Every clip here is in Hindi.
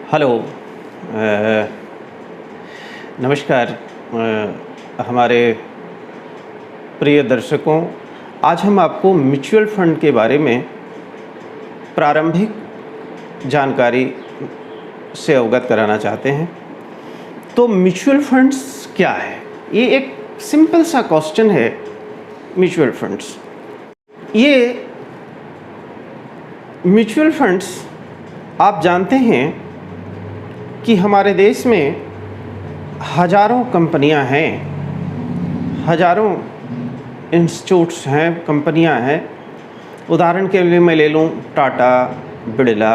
हेलो। नमस्कार हमारे प्रिय दर्शकों, आज हम आपको म्यूचुअल फ़ंड के बारे में प्रारंभिक जानकारी से अवगत कराना चाहते हैं। तो म्यूचुअल फंड्स क्या है? ये एक सिंपल सा क्वेश्चन है। म्यूचुअल फंड्स, ये म्यूचुअल फंड्स आप जानते हैं कि हमारे देश में हज़ारों कंपनियां हैं, हज़ारों इंस्टीट्यूट्स हैं, कंपनियां हैं। उदाहरण के लिए मैं ले लूं Tata, Birla,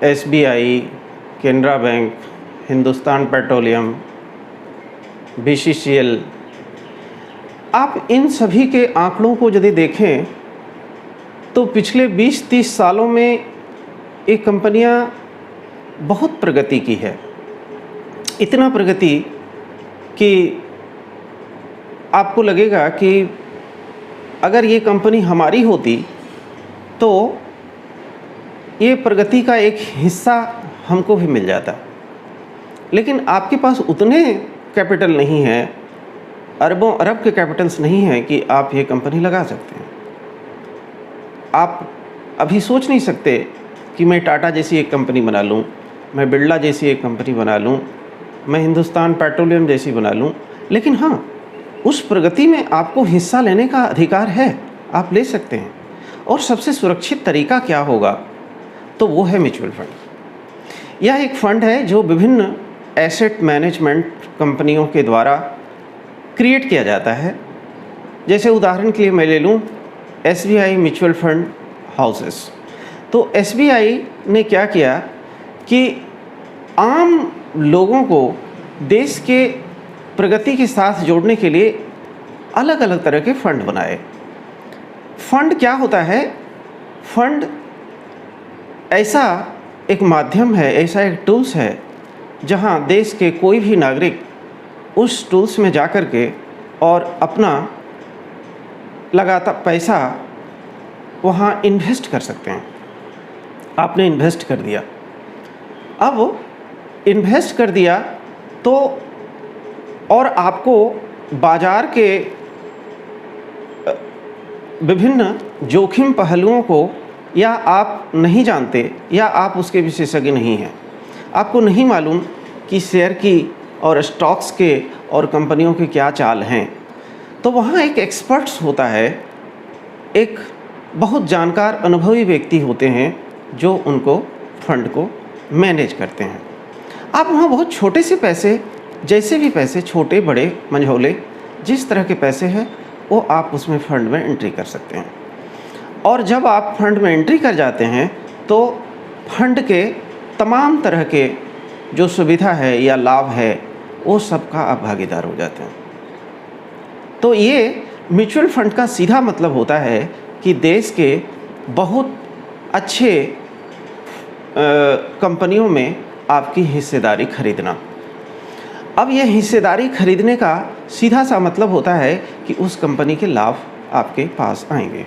SBI, Canara bank, Hindustan petroleum, BCCL. आप इन सभी के आंकड़ों को यदि देखें तो पिछले 20-30 सालों में ये कंपनियां बहुत प्रगति की है। इतना प्रगति कि आपको लगेगा कि अगर ये कंपनी हमारी होती तो ये प्रगति का एक हिस्सा हमको भी मिल जाता। लेकिन आपके पास उतने कैपिटल नहीं है, अरबों अरब के कैपिटल्स नहीं हैं कि आप ये कंपनी लगा सकते हैं। आप अभी सोच नहीं सकते कि मैं टाटा जैसी एक कंपनी बना लूँ, मैं बिड़ला जैसी एक कंपनी बना लूँ, मैं हिंदुस्तान पेट्रोलियम जैसी बना लूँ। लेकिन हाँ, उस प्रगति में आपको हिस्सा लेने का अधिकार है, आप ले सकते हैं। और सबसे सुरक्षित तरीका क्या होगा? तो वो है म्यूचुअल फंड। यह एक फ़ंड है जो विभिन्न एसेट मैनेजमेंट कंपनियों के द्वारा क्रिएट किया जाता है। जैसे उदाहरण के लिए मैं ले लूँ एसबीआई म्यूचुअल फंड हाउसेस। तो एसबीआई ने क्या किया कि आम लोगों को देश के प्रगति के साथ जोड़ने के लिए अलग अलग तरह के फ़ंड बनाए। फ़ंड क्या होता है? फ़ंड ऐसा एक माध्यम है, ऐसा एक टूल्स है जहां देश के कोई भी नागरिक उस टूल्स में जा कर के और अपना लगातार पैसा वहां इन्वेस्ट कर सकते हैं। आपने इन्वेस्ट कर दिया, अब इन्वेस्ट कर दिया तो और आपको बाज़ार के विभिन्न जोखिम पहलुओं को या आप नहीं जानते या आप उसके विशेषज्ञ नहीं हैं, आपको नहीं मालूम कि शेयर की और स्टॉक्स के और कंपनियों के क्या चाल हैं, तो वहाँ एक एक्सपर्ट्स होता है, एक बहुत जानकार अनुभवी व्यक्ति होते हैं जो उनको फंड को मैनेज करते हैं। आप वहाँ बहुत छोटे से पैसे, जैसे भी पैसे, छोटे बड़े मंझौले जिस तरह के पैसे हैं वो आप उसमें फ़ंड में एंट्री कर सकते हैं। और जब आप फंड में एंट्री कर जाते हैं तो फंड के तमाम तरह के जो सुविधा है या लाभ है वो सबका आप भागीदार हो जाते हैं। तो ये म्यूचुअल फंड का सीधा मतलब होता है कि देश के बहुत अच्छे कंपनियों में आपकी हिस्सेदारी खरीदना। अब यह हिस्सेदारी खरीदने का सीधा सा मतलब होता है कि उस कंपनी के लाभ आपके पास आएंगे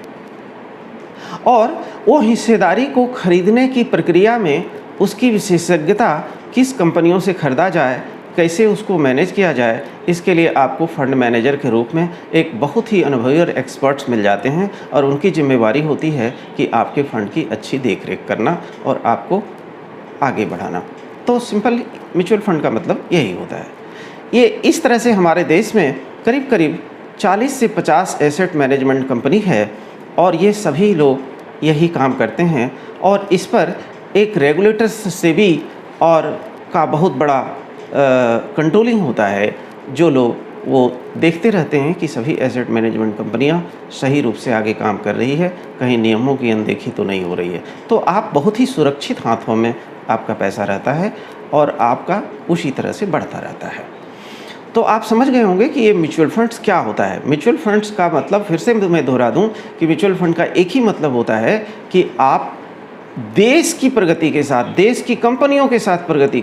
और वो हिस्सेदारी को खरीदने की प्रक्रिया में उसकी विशेषज्ञता, किस कंपनियों से खरीदा जाए, कैसे उसको मैनेज किया जाए, इसके लिए आपको फ़ंड मैनेजर के रूप में एक बहुत ही अनुभवी और एक्सपर्ट्स मिल जाते हैं और उनकी जिम्मेवारी होती है कि आपके फ़ंड की अच्छी देखरेख करना और आपको आगे बढ़ाना। तो सिंपल म्यूचुअल फ़ंड का मतलब यही होता है। ये इस तरह से हमारे देश में करीब करीब 40 से 50 एसेट मैनेजमेंट कंपनी है और ये सभी लोग यही काम करते हैं और इस पर एक रेगुलेटर सेबी और का बहुत बड़ा कंट्रोलिंग होता है, जो लोग वो देखते रहते हैं कि सभी एसेट मैनेजमेंट कंपनियां सही रूप से आगे काम कर रही है, कहीं नियमों की अनदेखी तो नहीं हो रही है। तो आप बहुत ही सुरक्षित हाथों में आपका पैसा रहता है और आपका उसी तरह से बढ़ता रहता है। तो आप समझ गए होंगे कि ये म्यूचुअल फंड्स क्या होता है। म्यूचुअल फंड्स का मतलब फिर से मैं दोहरा दूं कि म्यूचुअल फंड का एक ही मतलब होता है कि आप देश की प्रगति के साथ, देश की कंपनियों के साथ प्रगति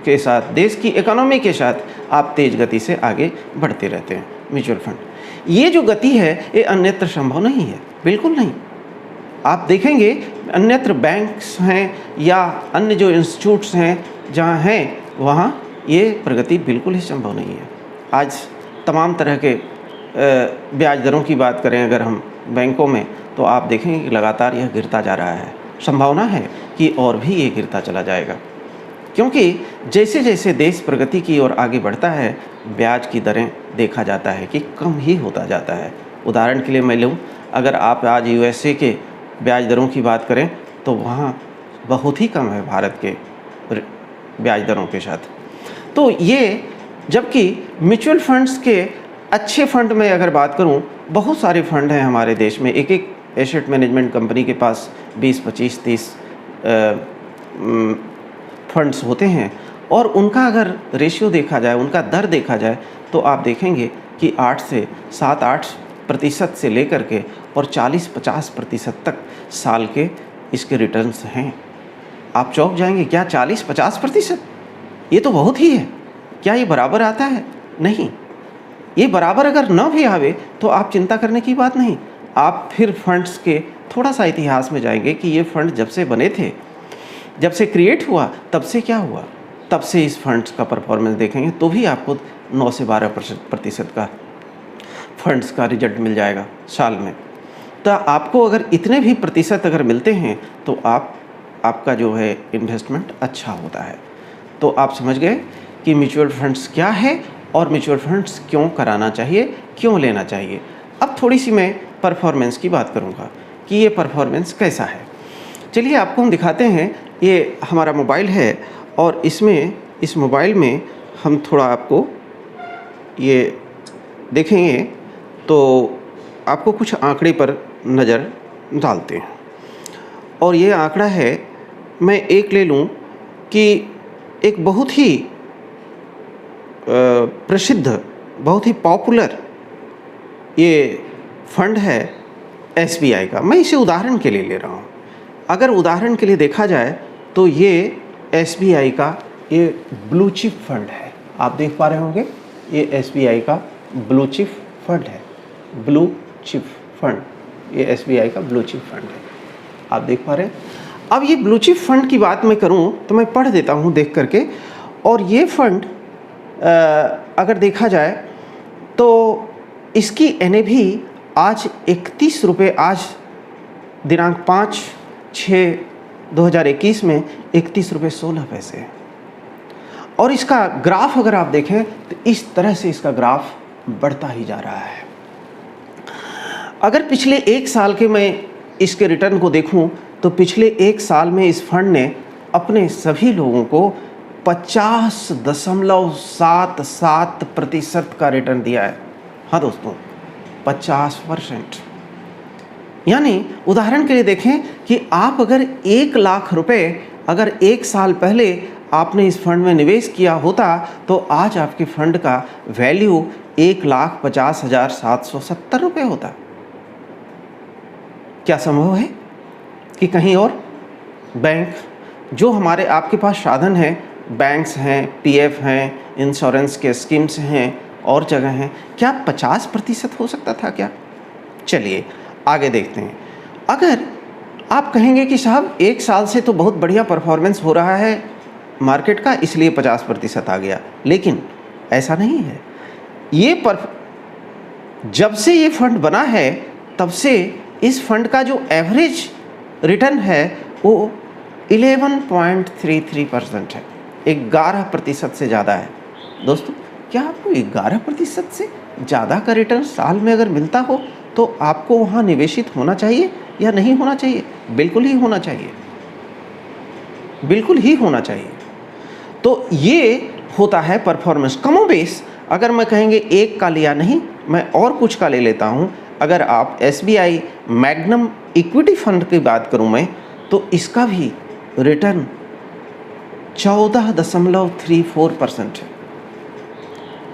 के साथ, देश की इकोनॉमी के साथ आप तेज़ गति से आगे बढ़ते रहते हैं। म्यूचुअल फंड ये जो गति है ये अन्यत्र संभव नहीं है, बिल्कुल नहीं। आप देखेंगे अन्यत्र बैंक्स हैं या अन्य जो इंस्टीट्यूट्स हैं जहाँ हैं, वहाँ ये प्रगति बिल्कुल ही संभव नहीं है। आज तमाम तरह के ब्याज दरों की बात करें अगर हम बैंकों में, तो आप देखेंगे कि लगातार यह गिरता जा रहा है। संभावना है कि और भी ये गिरता चला जाएगा, क्योंकि जैसे जैसे देश प्रगति की ओर आगे बढ़ता है, ब्याज की दरें देखा जाता है कि कम ही होता जाता है। उदाहरण के लिए मैं लूँ, अगर आप आज यूएसए के ब्याज दरों की बात करें तो वहाँ बहुत ही कम है भारत के ब्याज दरों के साथ। तो ये, जबकि म्यूचुअल फंड्स के अच्छे फ़ंड में अगर बात करूं, बहुत सारे फ़ंड हैं हमारे देश में। एक एक एसेट मैनेजमेंट कंपनी के पास 20, 25, 30 फंड्स होते हैं, और उनका अगर रेशियो देखा जाए, उनका दर देखा जाए, तो आप देखेंगे कि 8 से 7-8% से लेकर के और 40-50% तक साल के इसके रिटर्न्स हैं। आप चौंक जाएंगे, क्या 40-50%? ये तो बहुत ही है। क्या ये बराबर आता है? नहीं। ये बराबर अगर न भी आवे तो आप चिंता करने की बात नहीं। आप फिर फंड्स के थोड़ा सा इतिहास में जाएंगे कि ये फंड जब से बने थे, जब से क्रिएट हुआ, तब से क्या हुआ, तब से इस फंड्स का परफॉर्मेंस देखेंगे तो भी आपको 9 से 12% का फंड्स का रिजल्ट मिल जाएगा साल में। तो आपको अगर इतने भी प्रतिशत अगर मिलते हैं तो आपका जो है इन्वेस्टमेंट अच्छा होता है। तो आप समझ गए कि म्यूचुअल फंड्स क्या है और म्यूचुअल फंड्स क्यों कराना चाहिए, क्यों लेना चाहिए। अब थोड़ी सी मैं परफॉर्मेंस की बात करूंगा कि ये परफॉर्मेंस कैसा है। चलिए आपको हम दिखाते हैं। ये हमारा मोबाइल है और इस मोबाइल में हम थोड़ा आपको ये देखेंगे तो आपको कुछ आंकड़े पर नज़र डालते हैं। और ये आंकड़ा है, मैं एक ले लूँ कि एक बहुत ही प्रसिद्ध, बहुत ही पॉपुलर ये फंड है एसबीआई का। मैं इसे उदाहरण के लिए ले रहा हूँ। अगर उदाहरण के लिए देखा जाए तो ये एसबीआई का ये ब्लू चिप फंड है। आप देख पा रहे होंगे, ये एसबीआई का ब्लू चिप फंड है। ब्लू चिप फंड, ये एसबीआई का ब्लू चिप फंड है। आप देख पा रहे हैं। अब ये ब्लू चिप फंड की बात मैं करूं तो मैं पढ़ देता हूं देख करके। और ये फंड अगर देखा जाए तो इसकी एनएवी आज 31 रुपये, आज दिनांक 5/6/2021 में 31 रुपये 16 पैसे है। और इसका ग्राफ अगर आप देखें तो इस तरह से इसका ग्राफ बढ़ता ही जा रहा है। अगर पिछले एक साल के मैं इसके रिटर्न को देखूं तो पिछले एक साल में इस फंड ने अपने सभी लोगों को 50.77% का रिटर्न दिया है। हाँ दोस्तों, 50%। यानी उदाहरण के लिए देखें कि आप अगर 1 लाख रुपए अगर एक साल पहले आपने इस फंड में निवेश किया होता तो आज आपके फंड का वैल्यू 1,50,770 रुपये होता। क्या संभव है कि कहीं और बैंक, जो हमारे आपके पास साधन हैं, बैंक्स हैं, पीएफ हैं, इंश्योरेंस के स्कीम्स हैं और जगह हैं, क्या 50% हो सकता था क्या? चलिए आगे देखते हैं। अगर आप कहेंगे कि साहब एक साल से तो बहुत बढ़िया परफॉर्मेंस हो रहा है मार्केट का, इसलिए 50% आ गया, लेकिन ऐसा नहीं है। जब से ये फंड बना है तब से इस फंड का जो एवरेज रिटर्न है वो 11.33% है। 11% से ज़्यादा है। दोस्तों, क्या आपको 11% से ज़्यादा का रिटर्न साल में अगर मिलता हो तो आपको वहाँ निवेशित होना चाहिए या नहीं होना चाहिए? बिल्कुल ही होना चाहिए, बिल्कुल ही होना चाहिए। तो ये होता है परफॉर्मेंस। कमोबेश अगर मैं कहेंगे एक का लिया नहीं, मैं और कुछ का ले लेता हूँ। अगर आप एसबीआई मैग्नम इक्विटी फंड की बात करूँ मैं, तो इसका भी रिटर्न 14.34% है।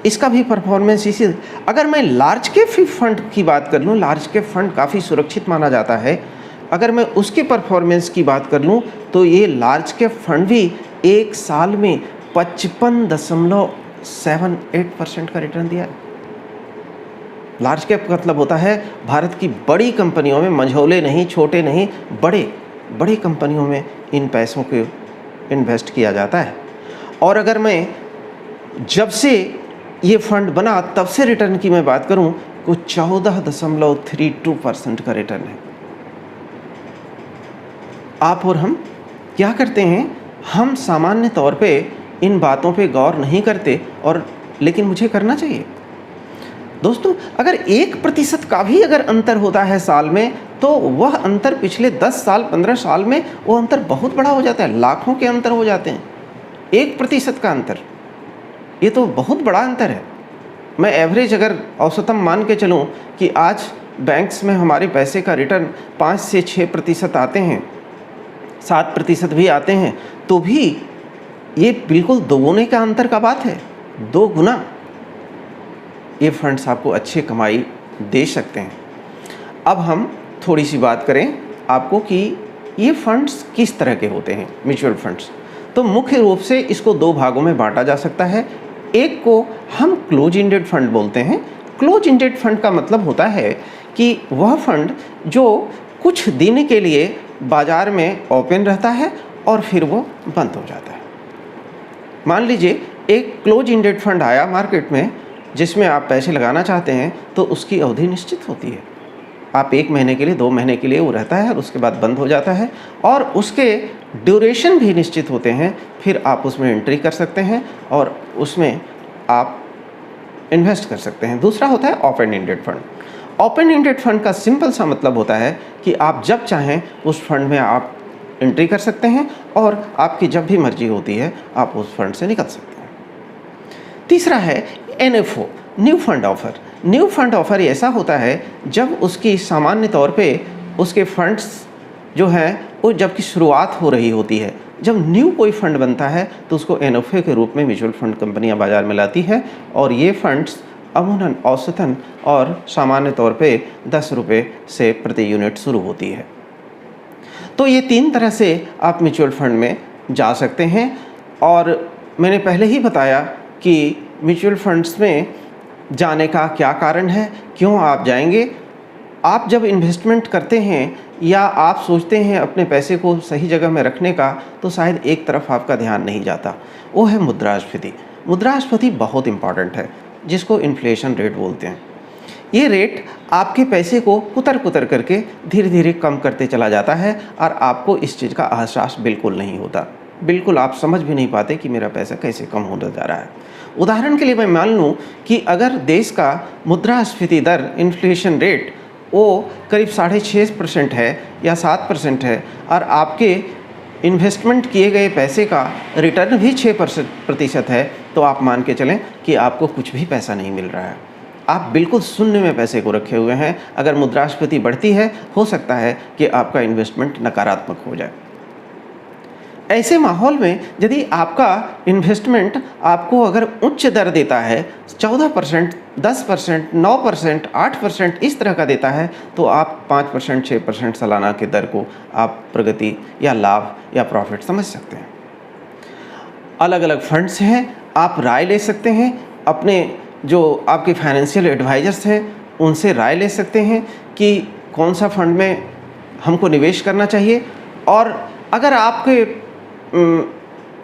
इसका भी परफॉर्मेंस इसी। अगर मैं लार्ज कैप फंड की बात कर लूँ, लार्ज कैप फंड काफ़ी सुरक्षित माना जाता है। अगर मैं उसके परफॉर्मेंस की बात कर लूँ तो ये लार्ज कैप फंड भी एक साल में 55.78% का रिटर्न दिया है। लार्ज कैप का मतलब होता है भारत की बड़ी कंपनियों में, मंझौले नहीं, छोटे नहीं, बड़े बड़ी कंपनियों में इन पैसों को इन्वेस्ट किया जाता है। और अगर मैं जब से ये फंड बना तब से रिटर्न की मैं बात करूं तो 14.32% का रिटर्न है। आप और हम क्या करते हैं, हम सामान्य तौर पे इन बातों पे गौर नहीं करते, और लेकिन मुझे करना चाहिए। दोस्तों, अगर 1% का भी अगर अंतर होता है साल में, तो वह अंतर पिछले 10 साल 15 साल में वो अंतर बहुत बड़ा हो जाता है, लाखों के अंतर हो जाते हैं। 1% का अंतर, ये तो बहुत बड़ा अंतर है। मैं एवरेज अगर औसतम मान के चलूँ कि आज बैंक्स में हमारे पैसे का रिटर्न 5 से 6% आते हैं, 7% भी आते हैं, तो भी ये बिल्कुल दोगुने का अंतर का बात है, 2 गुना ये फंड्स आपको अच्छी कमाई दे सकते हैं। अब हम थोड़ी सी बात करें आपको कि ये फंड्स किस तरह के होते हैं, म्यूचुअल फंड्स। तो मुख्य रूप से इसको 2 भागों में बांटा जा सकता है। एक को हम क्लोज एंडेड फंड बोलते हैं। क्लोज एंडेड फंड का मतलब होता है कि वह फंड जो कुछ दिन के लिए बाज़ार में ओपन रहता है और फिर वो बंद हो जाता है। मान लीजिए एक क्लोज एंडेड फंड आया मार्केट में जिसमें आप पैसे लगाना चाहते हैं, तो उसकी अवधि निश्चित होती है। आप 1 महीने के लिए, 2 महीने के लिए वो रहता है और उसके बाद बंद हो जाता है, और उसके ड्यूरेशन भी निश्चित होते हैं। फिर आप उसमें एंट्री कर सकते हैं और उसमें आप इन्वेस्ट कर सकते हैं। दूसरा होता है open ended fund. Open ended fund का सिंपल सा मतलब होता है कि आप जब चाहें उस फंड में आप एंट्री कर सकते हैं और आपकी जब भी मर्जी होती है आप उस फंड से निकल सकते हैं। तीसरा है NFO, new fund offer. New fund offer ऐसा होता है जब उसकी सामान्य तौर पे उसके फंड्स जो हैं वो जब की शुरुआत हो रही होती है। जब न्यू कोई फंड बनता है तो उसको NFO के रूप में म्यूचुअल फंड कंपनियां बाज़ार में लाती है, और ये फंड्स अमूमन औसतन और सामान्य तौर पे 10 रुपये से प्रति यूनिट शुरू होती है। तो ये 3 तरह से आप म्यूचुअल फंड में जा सकते हैं। और मैंने पहले ही बताया कि म्यूचुअल फंड्स में जाने का क्या कारण है, क्यों आप जाएंगे। आप जब इन्वेस्टमेंट करते हैं या आप सोचते हैं अपने पैसे को सही जगह में रखने का, तो शायद एक तरफ आपका ध्यान नहीं जाता, वो है मुद्रास्फीति। मुद्रास्फीति बहुत इम्पॉर्टेंट है, जिसको इन्फ्लेशन रेट बोलते हैं। ये रेट आपके पैसे को कुतर कुतर करके धीरे धीरे कम करते चला जाता है, और आपको इस चीज़ का एहसास बिल्कुल नहीं होता। बिल्कुल आप समझ भी नहीं पाते कि मेरा पैसा कैसे कम होता जा रहा है। उदाहरण के लिए मैं मान लूँ कि अगर देश का मुद्रास्फीति दर, इन्फ्लेशन रेट, वो करीब 6.5% है या 7% है, और आपके इन्वेस्टमेंट किए गए पैसे का रिटर्न भी 6% है, तो आप मान के चलें कि आपको कुछ भी पैसा नहीं मिल रहा है। आप बिल्कुल शून्य में पैसे को रखे हुए हैं। अगर मुद्रास्फीति बढ़ती है, हो सकता है कि आपका इन्वेस्टमेंट नकारात्मक हो जाए। ऐसे माहौल में यदि आपका इन्वेस्टमेंट आपको अगर उच्च दर देता है, 14%, 10%, 9%, 8% इस तरह का देता है, तो आप 5%, 6% सालाना के दर को आप प्रगति या लाभ या प्रॉफिट समझ सकते हैं। अलग अलग फंड्स हैं, आप राय ले सकते हैं। अपने जो आपके फाइनेंशियल एडवाइजर्स हैं उनसे राय ले सकते हैं कि कौन सा फंड में हमको निवेश करना चाहिए। और अगर आपके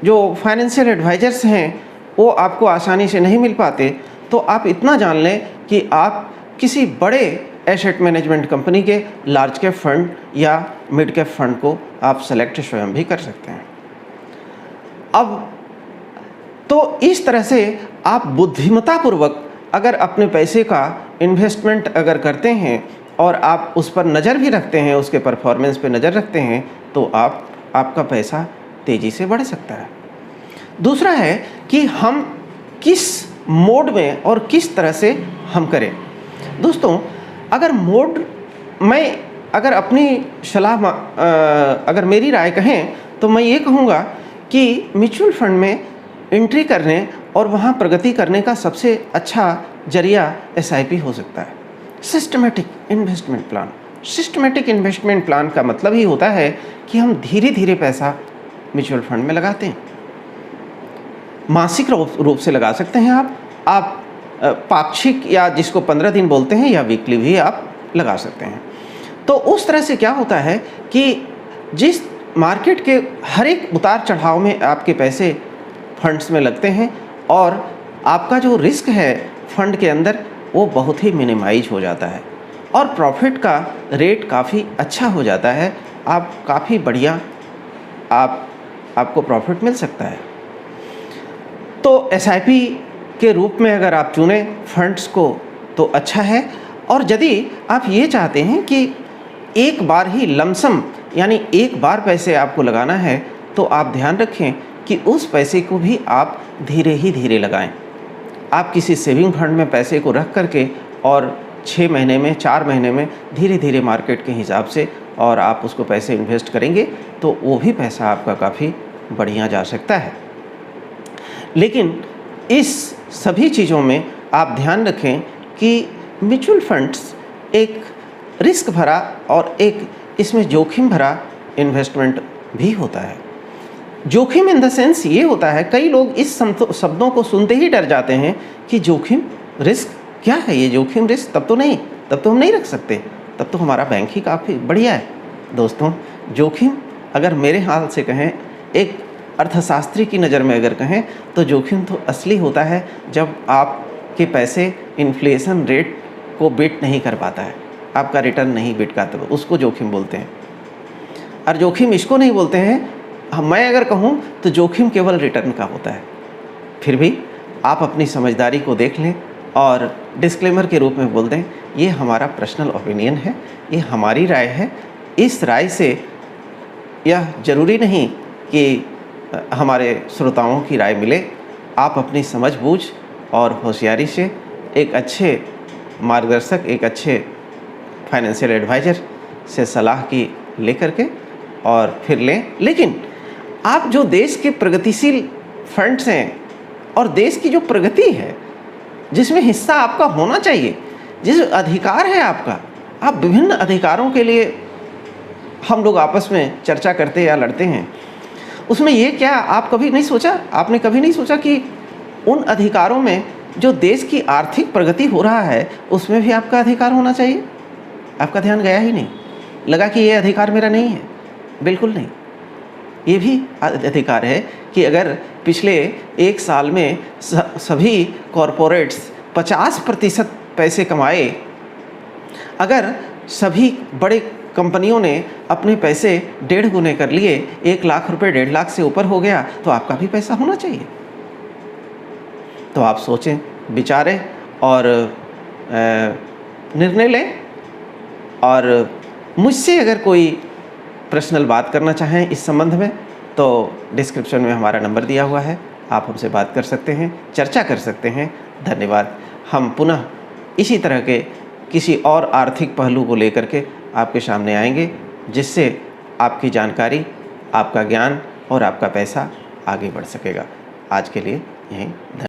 जो फाइनेंशियल एडवाइजर्स हैं वो आपको आसानी से नहीं मिल पाते, तो आप इतना जान लें कि आप किसी बड़े एसेट मैनेजमेंट कंपनी के लार्ज कैप फंड या मिड कैप फंड को आप सेलेक्ट स्वयं भी कर सकते हैं। अब तो इस तरह से आप बुद्धिमत्तापूर्वक अगर अपने पैसे का इन्वेस्टमेंट अगर करते हैं और आप उस पर नज़र भी रखते हैं, उसके परफॉर्मेंस पे नज़र रखते हैं, तो आपका पैसा तेज़ी से बढ़ सकता है। दूसरा है कि हम किस मोड में और किस तरह से हम करें। दोस्तों, अगर मोड मैं अगर अपनी सलाह अगर मेरी राय कहें तो मैं ये कहूँगा कि म्यूचुअल फंड में एंट्री करने और वहाँ प्रगति करने का सबसे अच्छा जरिया SIP हो सकता है, systematic investment plan. Systematic investment plan का मतलब ही होता है कि हम धीरे धीरे पैसा म्यूचुअल फंड में लगाते हैं। मासिक रूप से लगा सकते हैं आप पाक्षिक या जिसको 15 दिन बोलते हैं या वीकली भी आप लगा सकते हैं। तो उस तरह से क्या होता है कि जिस मार्केट के हर एक उतार चढ़ाव में आपके पैसे फंड्स में लगते हैं और आपका जो रिस्क है फंड के अंदर वो बहुत ही मिनिमाइज हो जाता है और प्रॉफिट का रेट काफ़ी अच्छा हो जाता है। आप काफ़ी बढ़िया आपको प्रॉफिट मिल सकता है। तो एसआईपी के रूप में अगर आप चुनें फंड्स को तो अच्छा है। और यदि आप ये चाहते हैं कि एक बार ही लमसम यानी एक बार पैसे आपको लगाना है तो आप ध्यान रखें कि उस पैसे को भी आप धीरे ही धीरे लगाएं। आप किसी सेविंग फंड में पैसे को रख करके और 6 महीने में 4 महीने में धीरे धीरे मार्केट के हिसाब से और आप उसको पैसे इन्वेस्ट करेंगे तो वो भी पैसा आपका काफ़ी बढ़िया जा सकता है। लेकिन इस सभी चीज़ों में आप ध्यान रखें कि म्यूचुअल फंड्स एक रिस्क भरा और एक इसमें जोखिम भरा इन्वेस्टमेंट भी होता है। जोखिम इन द सेंस ये होता है, कई लोग इस शब्दों को सुनते ही डर जाते हैं कि जोखिम रिस्क क्या है, ये जोखिम रिस्क तब तो हम नहीं रख सकते, तब तो हमारा बैंक ही काफ़ी बढ़िया है। दोस्तों, जोखिम अगर मेरे हाल से कहें, एक अर्थशास्त्री की नज़र में अगर कहें तो जोखिम तो असली होता है जब आपके पैसे इन्फ्लेशन रेट को बीट नहीं कर पाता है, आपका रिटर्न नहीं बीट करता, उसको जोखिम बोलते हैं। और जोखिम इसको नहीं बोलते हैं, मैं अगर कहूँ तो जोखिम केवल रिटर्न का होता है। फिर भी आप अपनी समझदारी को देख लें और डिस्क्लेमर के रूप में बोल दें, ये हमारा पर्सनल ओपिनियन है, ये हमारी राय है। इस राय से यह ज़रूरी नहीं कि हमारे श्रोताओं की राय मिले। आप अपनी समझ-बूझ और होशियारी से एक अच्छे मार्गदर्शक, एक अच्छे फाइनेंशियल एडवाइज़र से सलाह की ले करके और फिर लें। लेकिन आप जो देश के प्रगतिशील फंड्स हैं और देश की जो प्रगति है जिसमें हिस्सा आपका होना चाहिए, जिस अधिकार है आपका, आप विभिन्न अधिकारों के लिए हम लोग आपस में चर्चा करते या लड़ते हैं, उसमें ये क्या आप कभी नहीं सोचा, आपने कभी नहीं सोचा कि उन अधिकारों में जो देश की आर्थिक प्रगति हो रहा है उसमें भी आपका अधिकार होना चाहिए? आपका ध्यान गया ही नहीं, लगा कि ये अधिकार मेरा नहीं है। बिल्कुल नहीं, ये भी अधिकार है कि अगर पिछले 1 साल में सभी कॉरपोरेट्स 50% पैसे कमाए, अगर सभी बड़े कंपनियों ने अपने पैसे 1.5 गुने कर लिए, 1 लाख रुपए 1.5 लाख से ऊपर हो गया, तो आपका भी पैसा होना चाहिए। तो आप सोचें, विचारें और निर्णय लें। और मुझसे अगर कोई पर्सनल बात करना चाहें इस संबंध में तो डिस्क्रिप्शन में हमारा नंबर दिया हुआ है, आप हमसे बात कर सकते हैं, चर्चा कर सकते हैं। धन्यवाद। हम पुनः इसी तरह के किसी और आर्थिक पहलू को लेकर के आपके सामने आएंगे, जिससे आपकी जानकारी, आपका ज्ञान और आपका पैसा आगे बढ़ सकेगा। आज के लिए यहीं